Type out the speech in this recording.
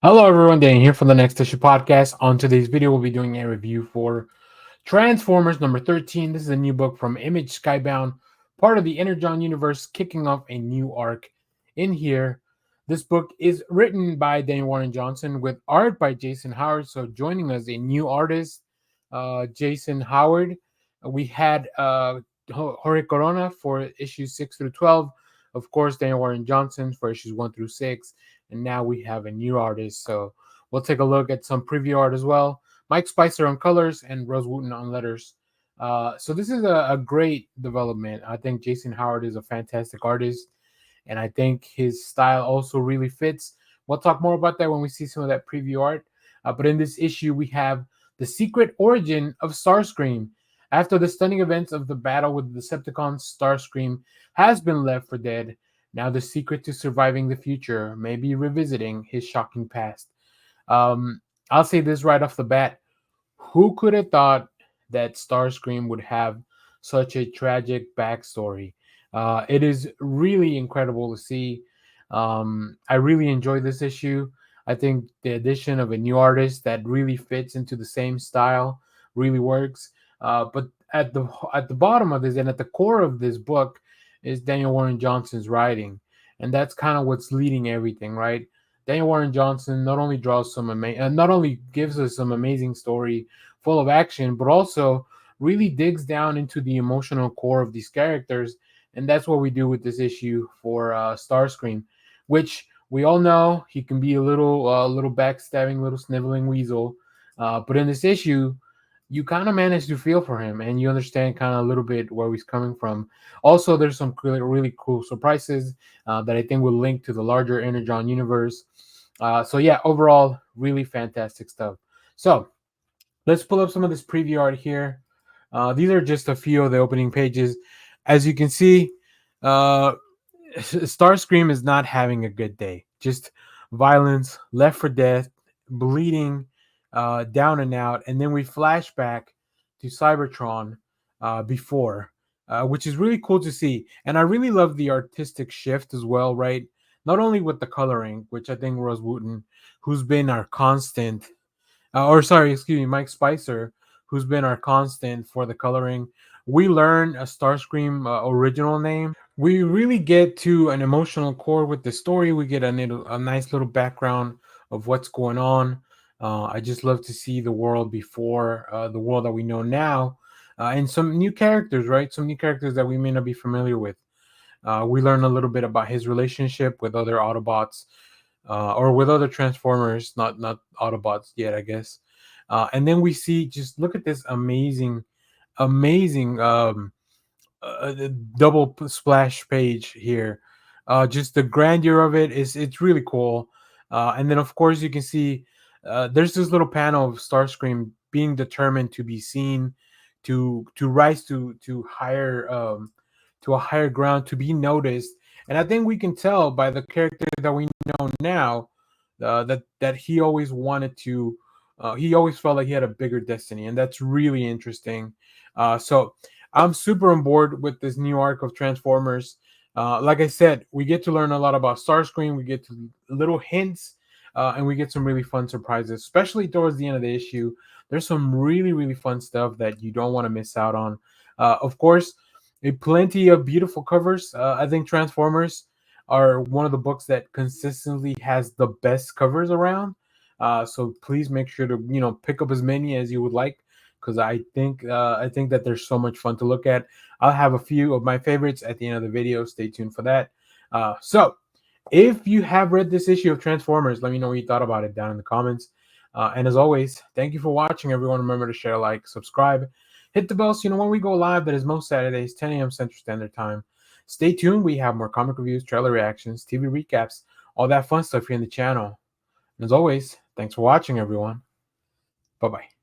Hello everyone, Dan here from the Next Issue Podcast. On today's video, we'll be doing a review for Transformers number 13. This is a new book from Image Skybound, part of the Energon universe, kicking off a new arc in here. This book is written by Daniel Warren Johnson with art by Jason Howard. So joining us, a new artist, Jason Howard. We had Jorge Corona for issues 6 through 12. Of course, Daniel Warren Johnson for issues 1 through 6. And now we have a new artist. So we'll take a look at some preview art as well. Mike Spicer on colors and Rose Wooten on letters. So this is a great development. I think Jason Howard is a fantastic artist, and I think his style also really fits. We'll talk more about that when we see some of that preview art. But in this issue, we have the secret origin of Starscream. After the stunning events of the battle with the Decepticons, Starscream has been left for dead. Now the secret to surviving the future may be revisiting his shocking past. I'll say this right off the bat. Who could have thought that Starscream would have such a tragic backstory? It is really incredible to see. I really enjoy this issue. I think the addition of a new artist that really fits into the same style really works. But at the bottom of this and at the core of this book is Daniel Warren Johnson's writing, and that's kind of what's leading everything, right? Daniel Warren Johnson not only draws not only gives us some amazing story full of action, but also really digs down into the emotional core of these characters, and that's what we do with this issue for Starscream, which we all know he can be a little backstabbing, little sniveling weasel, but in this issue, you kind of manage to feel for him and you understand kind of a little bit where he's coming from. Also, there's some really cool surprises that I think will link to the larger Energon universe. So yeah, overall, really fantastic stuff. So let's pull up some of this preview art here. These are just a few of the opening pages. As you can see, uh, Starscream is not having a good day. Just violence, left for death, bleeding, down and out. And then we flash back to Cybertron before, which is really cool to see. And I really love the artistic shift as well, right? Not only with the coloring, which I think Rose Wooten, who's been our constant, Mike Spicer, who's been our constant for the coloring. We learn a Starscream original name. We really get to an emotional core with the story. We get a nice little background of what's going on. I just love to see the world before the world that we know now, and some new characters, right? Some new characters that we may not be familiar with. We learn a little bit about his relationship with other Autobots, or with other Transformers, not Autobots yet, I guess. And then we see, just look at this amazing double splash page here. Just the grandeur of it's really cool. And then of course you can see there's this little panel of Starscream being determined to be seen, to rise to a higher ground, to be noticed. And I think we can tell by the character that we know now that he always wanted to. He always felt like he had a bigger destiny, and that's really interesting. So I'm super on board with this new arc of Transformers. Like I said, we get to learn a lot about Starscream. We get to little hints, and we get some really fun surprises, especially towards the end of the issue. There's some really fun stuff that you don't want to miss out on. Of course, plenty of beautiful covers. I think Transformers are one of the books that consistently has the best covers around. So please make sure to pick up as many as you would like, because I think that there's so much fun to look at. I'll have a few of my favorites at the end of the video. Stay tuned for that. So if you have read this issue of Transformers, let me know what you thought about it down in the comments. And as always, thank you for watching, everyone. Remember to share, like, subscribe, hit the bell so you know when we go live. That is most Saturdays, 10 a.m. Central Standard Time. Stay tuned. We have more comic reviews, trailer reactions, TV recaps, all that fun stuff here in the channel. And as always, thanks for watching, everyone. Bye-bye.